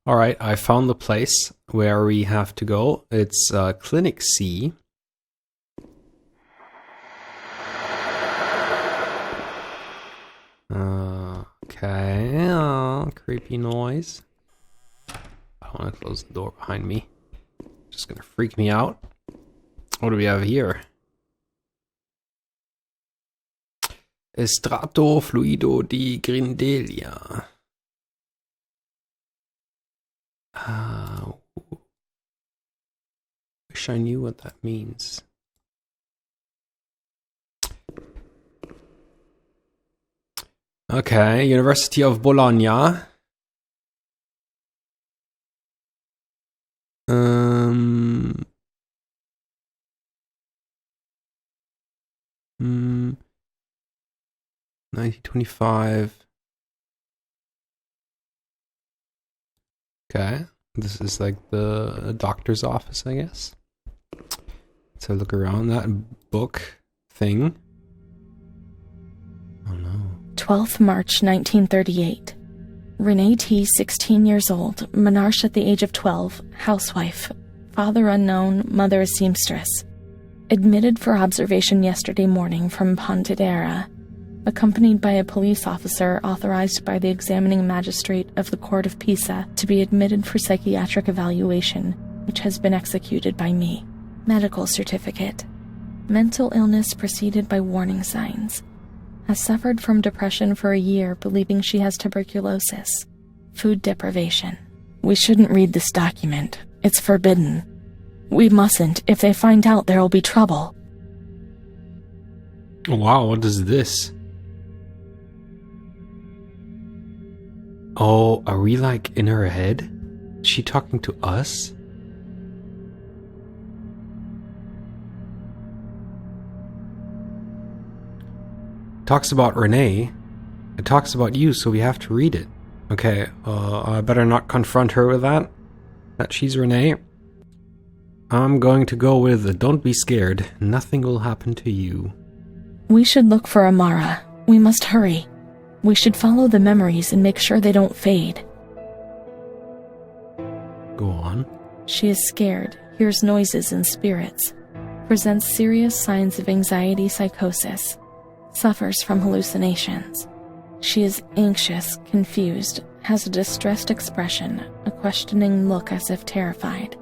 Alright, I found the place where we have to go. It's Clinic C. Okay, creepy noise. I want to close the door behind me. Just gonna freak me out. What do we have here? Estrato fluido di Grindelia. Wish I knew what that means. Okay, University of Bologna. 1925. Okay, this is like the doctor's office, I guess. Let's have a look around that book thing. Oh no. 12th March 1938. Renee T., 16 years old, menarche at the age of 12, housewife, father unknown, mother a seamstress. Admitted for observation yesterday morning from Pontedera, accompanied by a police officer authorized by the examining magistrate of the Court of Pisa to be admitted for psychiatric evaluation, which has been executed by me. Medical certificate. Mental illness preceded by warning signs. Has suffered from depression for a year, believing she has tuberculosis. Food deprivation. We shouldn't read this document. It's forbidden. We mustn't. If they find out, there will be trouble. Wow, what is this? Oh, are we like in her head? Is she talking to us? Talks about Renee. It talks about you, so we have to read it. Okay, I better not confront her with that she's Renee. I'm going to go with, don't be scared. Nothing will happen to you. We should look for Amara. We must hurry. We should follow the memories and make sure they don't fade. Go on. She is scared, hears noises and spirits, presents serious signs of anxiety psychosis, suffers from hallucinations. She is anxious, confused, has a distressed expression, a questioning look as if terrified,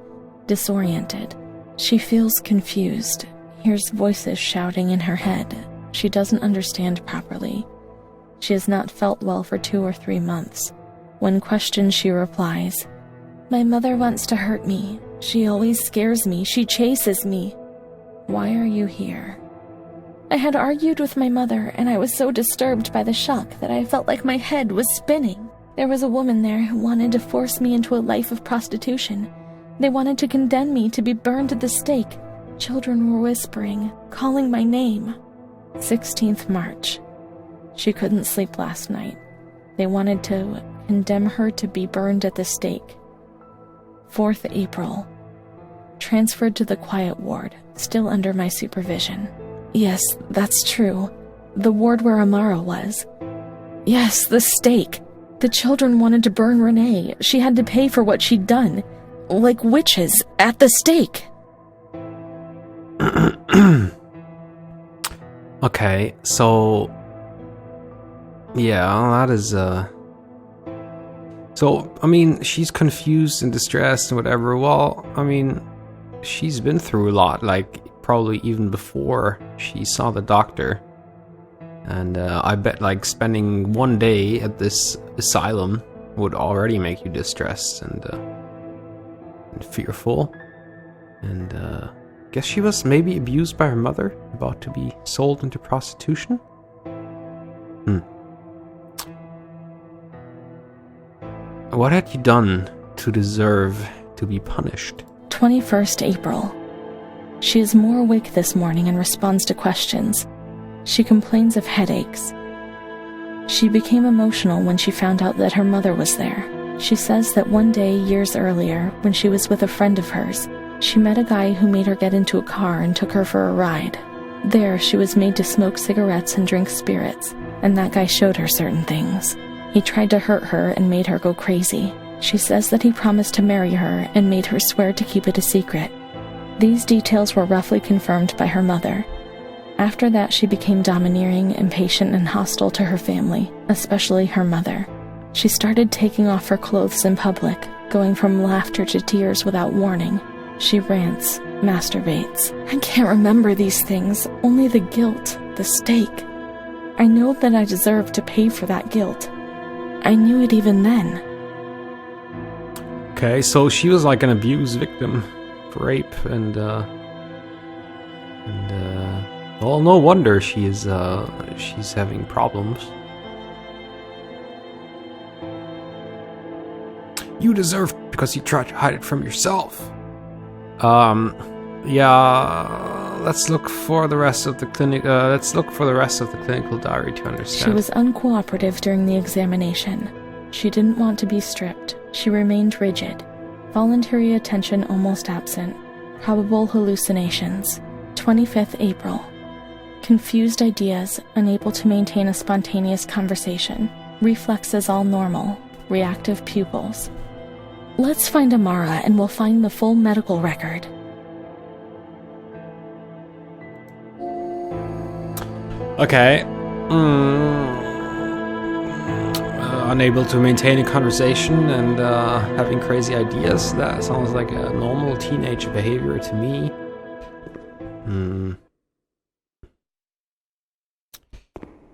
disoriented. She feels confused, hears voices shouting in her head. She doesn't understand properly. She has not felt well for 2 or 3 months. When questioned, she replies, "My mother wants to hurt me. She always scares me. She chases me." Why are you here? I had argued with my mother, and I was so disturbed by the shock that I felt like my head was spinning. There was a woman there who wanted to force me into a life of prostitution. They wanted to condemn me to be burned at the stake. Children were whispering, calling my name. 16th March. She couldn't sleep last night. They wanted to condemn her to be burned at the stake. 4th April. Transferred to the quiet ward, still under my supervision. Yes, that's true. The ward where Amara was. Yes, the stake. The children wanted to burn Renee. She had to pay for what she'd done. Like witches at the stake. Okay, so... yeah, that is, So, I mean, she's confused and distressed and whatever. Well, I mean, she's been through a lot, like, probably even before she saw the doctor. And I bet, like, spending 1 day at this asylum would already make you distressed and fearful. And, guess she was maybe abused by her mother, about to be sold into prostitution? What had you done to deserve to be punished? 21st April. She is more awake this morning and responds to questions. She complains of headaches. She became emotional when she found out that her mother was there. She says that one day, years earlier, when she was with a friend of hers, she met a guy who made her get into a car and took her for a ride. There, she was made to smoke cigarettes and drink spirits, and that guy showed her certain things. He tried to hurt her and made her go crazy. She says that he promised to marry her and made her swear to keep it a secret. These details were roughly confirmed by her mother. After that, she became domineering, impatient, and hostile to her family, especially her mother. She started taking off her clothes in public, going from laughter to tears without warning. She rants, masturbates. I can't remember these things, only the guilt, the stake. I know that I deserve to pay for that guilt. I knew it even then. Okay, so she was like an abuse victim for rape, and well, no wonder she's having problems. You deserve it because you tried to hide it from yourself. Yeah. Let's look for the rest of the clinic. Let's look for the rest of the clinical diary to understand. She was uncooperative during the examination. She didn't want to be stripped. She remained rigid. Voluntary attention almost absent. Probable hallucinations. 25th April. Confused ideas, unable to maintain a spontaneous conversation. Reflexes all normal. Reactive pupils. Let's find Amara and we'll find the full medical record. Okay. Unable to maintain a conversation and having crazy ideas. That sounds like a normal teenage behavior to me.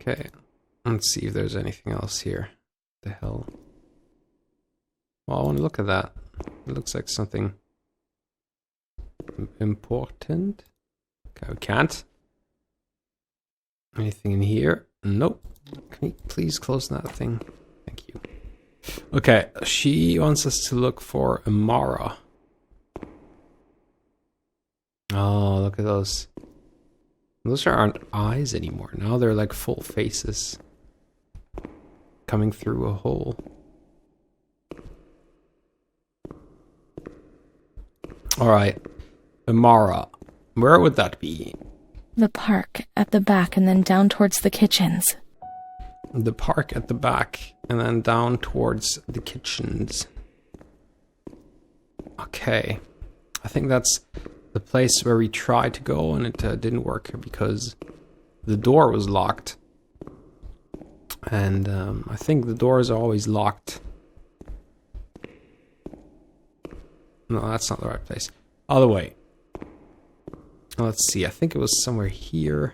Okay. Let's see if there's anything else here. What the hell? Well, I want to look at that. It looks like something important. Okay, we can't. Anything in here? Nope. Can you please close that thing? Thank you. Okay, she wants us to look for Amara. Oh, look at those. Those aren't eyes anymore. Now they're like full faces. Coming through a hole. Alright. Amara. Where would that be? The park at the back and then down towards the kitchens. The park at the back and then down towards the kitchens. Okay. I think that's the place where we tried to go and it didn't work because the door was locked. And I think the doors are always locked. No, that's not the right place. Other way. Let's see, I think it was somewhere here.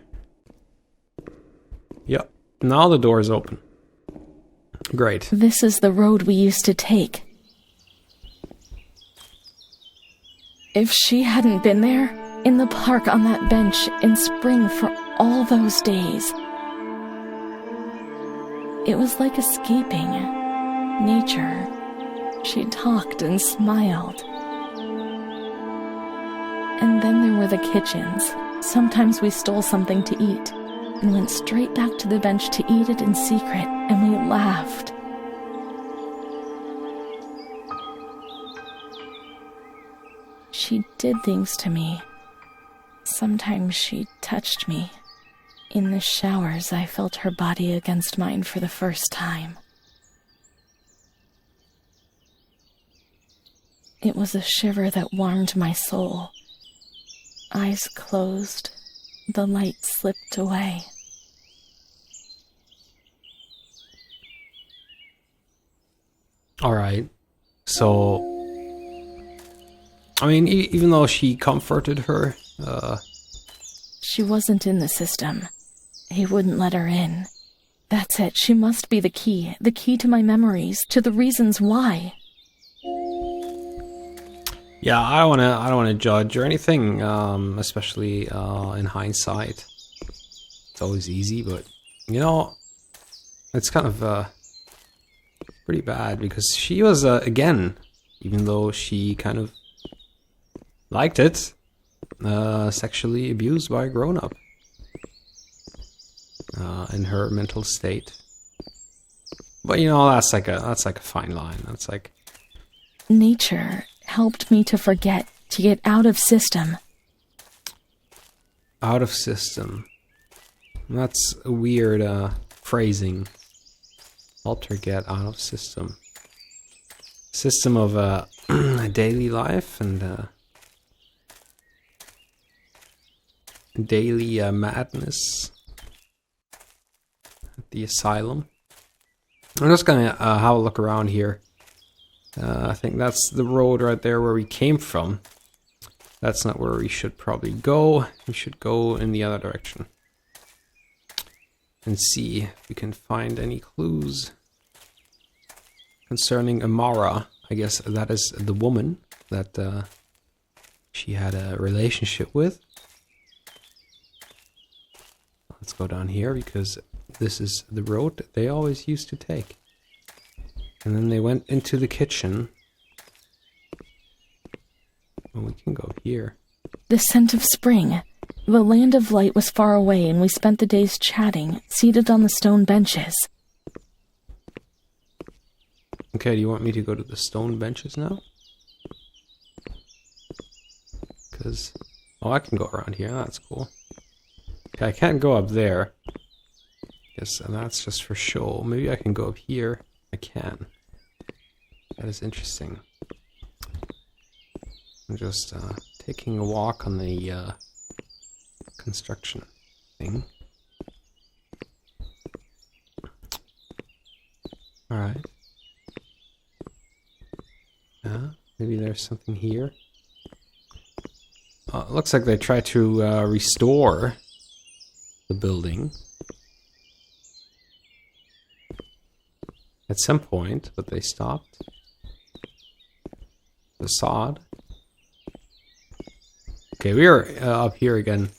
Yep, now the door is open. Great. This is the road we used to take. If she hadn't been there, in the park on that bench in spring for all those days, it was like escaping nature. She talked and smiled. And then there were the kitchens. Sometimes we stole something to eat and went straight back to the bench to eat it in secret, and we laughed. She did things to me. Sometimes she touched me. In the showers, I felt her body against mine for the first time. It was a shiver that warmed my soul. Eyes closed, the light slipped away. Alright, so, I mean, even though she comforted her, she wasn't in the system. He wouldn't let her in. That's it, she must be the key to my memories, to the reasons why. yeah, I don't wanna judge or anything, especially in hindsight. It's always easy, but you know, it's kind of pretty bad because she was again, even though she kind of liked it, sexually abused by a grown-up in her mental state. But you know, that's like a fine line. That's like nature helped me to forget, to get out of system. Out of system. That's a weird phrasing. Helped her get out of system. system of daily life and daily madness at the asylum. I'm just gonna have a look around here. I think that's the road right there where we came from. That's not where we should probably go. We should go in the other direction and see if we can find any clues concerning Amara. I guess that is the woman that she had a relationship with. Let's go down here because this is the road that they always used to take. And then they went into the kitchen. Well, we can go here. The scent of spring. The land of light was far away, and we spent the days chatting, seated on the stone benches. Okay, do you want me to go to the stone benches now? Because... oh, I can go around here. That's cool. Okay, I can't go up there. Guess that's just for show. Maybe I can go up here. I can. That is interesting. I'm just taking a walk on the construction thing. Alright. Maybe there's something here. It looks like they tried to restore the building at some point, but they stopped. Facade. Okay, we are up here again.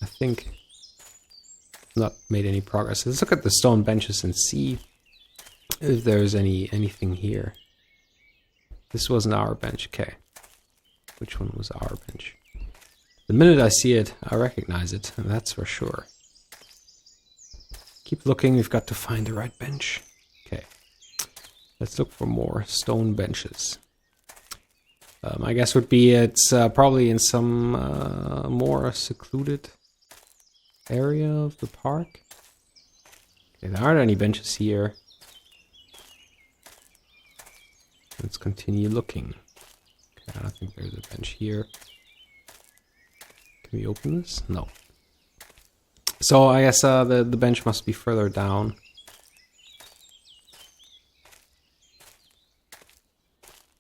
I think not made any progress. Let's look at the stone benches and see if there's anything here. This wasn't our bench. Okay. Which one was our bench? The minute I see it, I recognize it, and that's for sure. Keep looking, we've got to find the right bench. Okay. Let's look for more stone benches. My guess would be it's probably in some more secluded area of the park. Okay, there aren't any benches here. Let's continue looking. Okay, I don't think there's a bench here. Can we open this? No. So I guess the bench must be further down.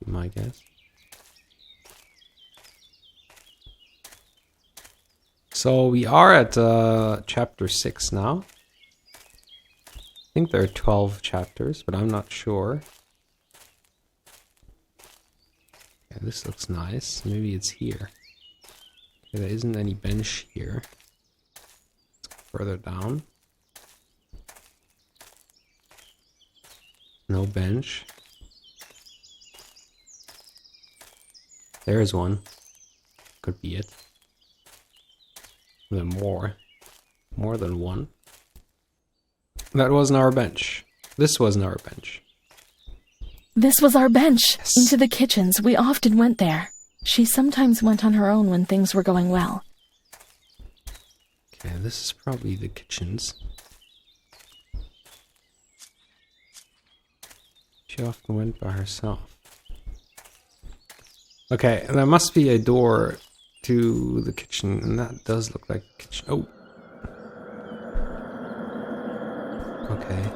My guess. So we are at chapter 6 now. I think there are 12 chapters, but I'm not sure. Yeah, this looks nice. Maybe it's here. Okay, there isn't any bench here. Let's go further down. No bench. There's one. Could be it. Then more than one. That wasn't our bench. This wasn't our bench. This was our bench. Yes. Into the kitchens. We often went there. She sometimes went on her own when things were going well. Okay, this is probably the kitchens. She often went by herself. Okay, there must be a door to the kitchen, and that does look like a kitchen. Oh. Okay.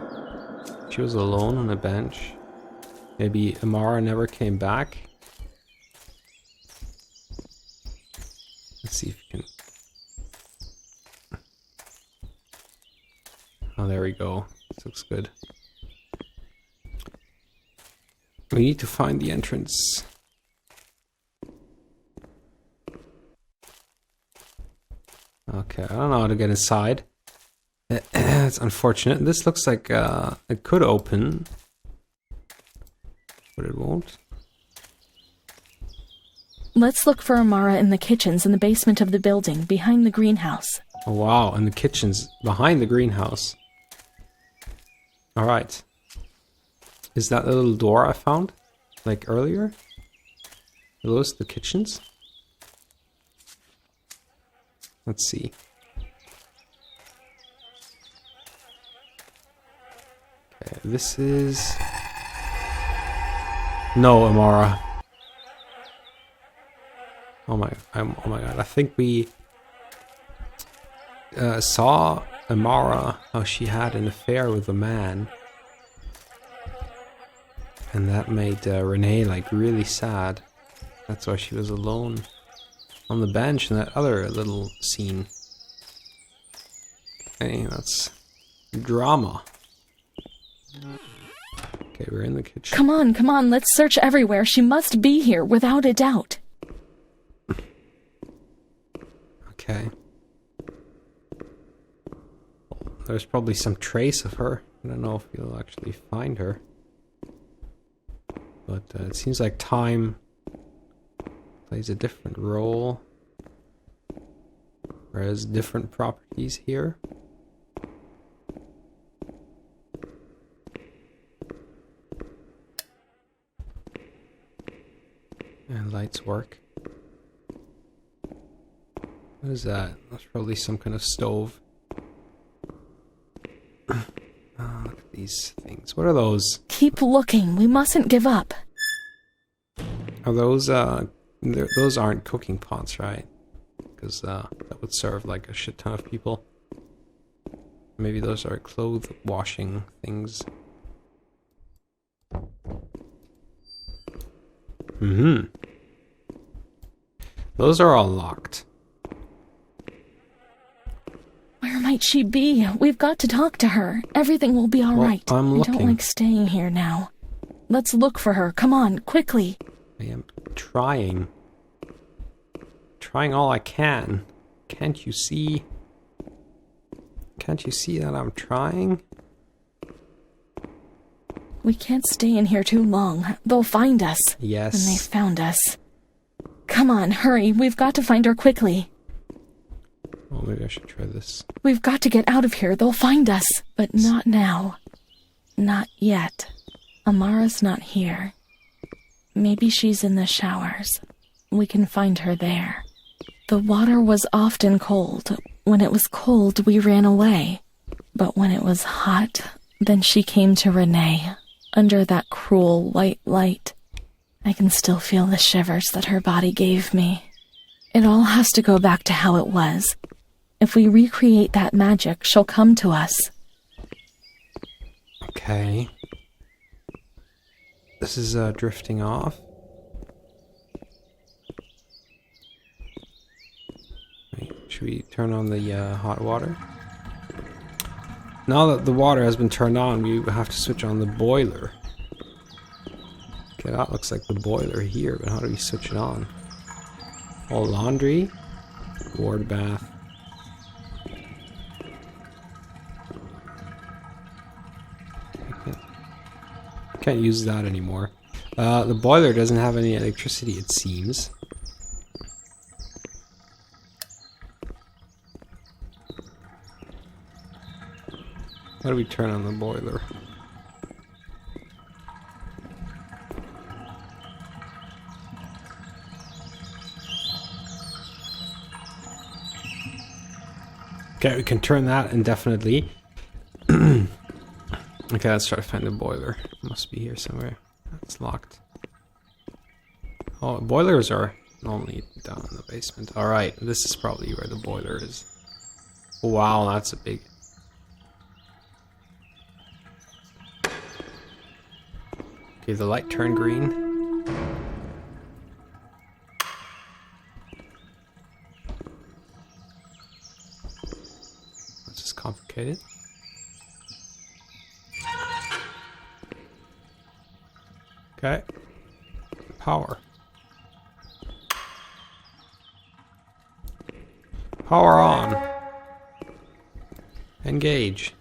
She was alone on a bench. Maybe Amara never came back. Let's see if we can... oh, there we go. This looks good. We need to find the entrance. Okay, I don't know how to get inside. It's unfortunate. This looks like it could open, but it won't. Let's look for Amara in the kitchens in the basement of the building, behind the greenhouse. Oh wow, and the kitchen's behind the greenhouse. Alright. Is that the little door I found? Like earlier? Are those the kitchens? Let's see. Okay, this is... No, Amara. Oh my god. I think we saw Amara, how she had an affair with a man. And that made Renee like really sad. That's why she was alone on the bench in that other little scene. Okay, that's drama. Okay, we're in the kitchen. Come on, let's search everywhere. She must be here, without a doubt. Okay. There's probably some trace of her. I don't know if you'll actually find her. But it seems like time plays a different role. Whereas different properties here. And lights work. What is that? That's probably some kind of stove. Oh, look at these things. What are those? Keep looking. We mustn't give up. Are those, those aren't cooking pots, right? Because that would serve like a shit ton of people. Maybe those are clothes washing things. Mm-hmm. Those are all locked. Where might she be? We've got to talk to her. Everything will be all right. I'm looking. I don't like staying here now. Let's look for her. Come on, quickly. I am trying. Trying all I can. Can't you see? Can't you see that I'm trying? We can't stay in here too long. They'll find us. Yes. And they found us. Come on, hurry. We've got to find her quickly. Oh, maybe I should try this. We've got to get out of here. They'll find us. But not now. Not yet. Amara's not here. Maybe she's in the showers. We can find her there. The water was often cold. When it was cold, we ran away. But when it was hot, then she came to Renee, under that cruel white light. I can still feel the shivers that her body gave me. It all has to go back to how it was. If we recreate that magic, she'll come to us. Okay. This is drifting off. Wait, should we turn on the hot water? Now that the water has been turned on, we have to switch on the boiler. Okay, that looks like the boiler here, but how do we switch it on? Oh, laundry, ward bath. Can't use that anymore. The boiler doesn't have any electricity, it seems. How do we turn on the boiler? Okay, we can turn that indefinitely. Okay, let's try to find the boiler. It must be here somewhere. It's locked. Oh, boilers are normally down in the basement. Alright, this is probably where the boiler is. Wow, that's a big... Okay, the light turned green. That's just complicated. Okay. Power. Power on. Engage.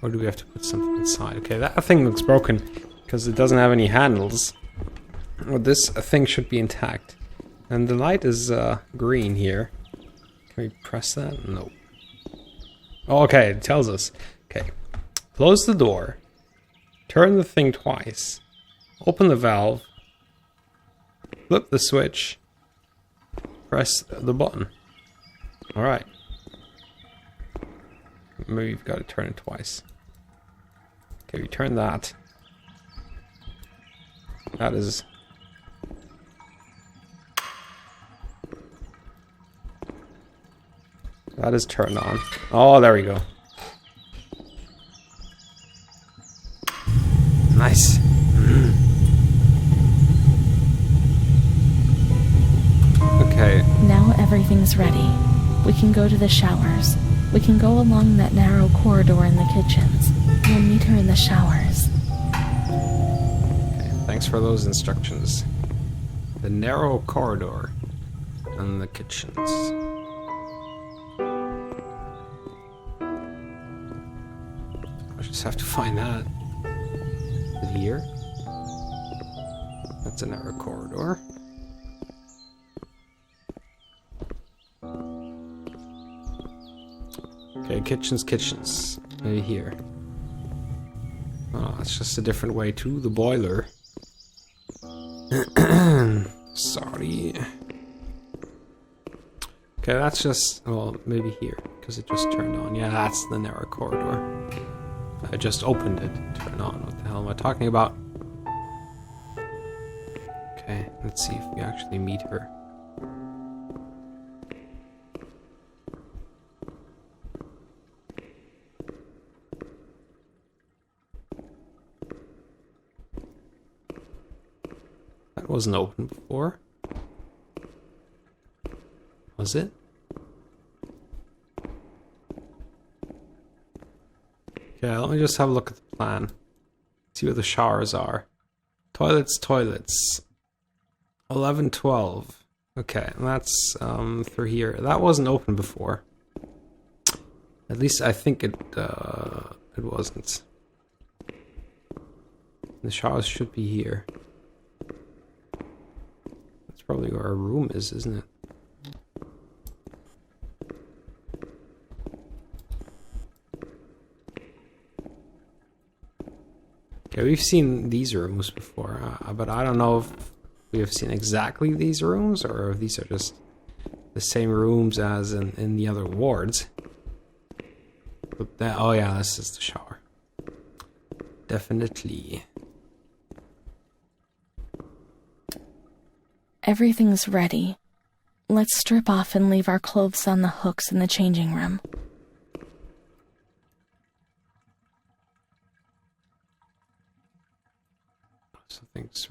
Or do we have to put something inside? Okay, that thing looks broken because it doesn't have any handles. Well, this thing should be intact. And the light is green here. Can we press that? No. Oh, okay, it tells us. Okay. Close the door. Turn the thing twice. Open the valve. Flip the switch. Press the button. Alright. Maybe you've got to turn it twice. Okay, return that. That is... That is turned on. Oh, there we go. Nice. Okay. Now everything's ready. We can go to the showers. We can go along that narrow corridor in the kitchens. We'll meet her in the showers. Okay, thanks for those instructions. The narrow corridor and the kitchens. I just have to find that. Is it here? That's a narrow corridor. Okay, kitchens. Maybe here. Oh, it's just a different way to the boiler. Sorry. Okay, that's just... Well, maybe here, because it just turned on. Yeah, that's the narrow corridor. I just opened it to turn on. What the hell am I talking about? Okay, let's see if we actually meet her. That wasn't open before. Was it? Okay, let me just have a look at the plan. See where the showers are. Toilets. 11, 12. Okay, and that's through here. That wasn't open before. At least I think it wasn't. The showers should be here. That's probably where our room is, isn't it? Okay, we've seen these rooms before, but I don't know if we have seen exactly these rooms, or if these are just the same rooms as in the other wards. But that, oh yeah, this is the shower. Definitely. Everything's ready. Let's strip off and leave our clothes on the hooks in the changing room. Something's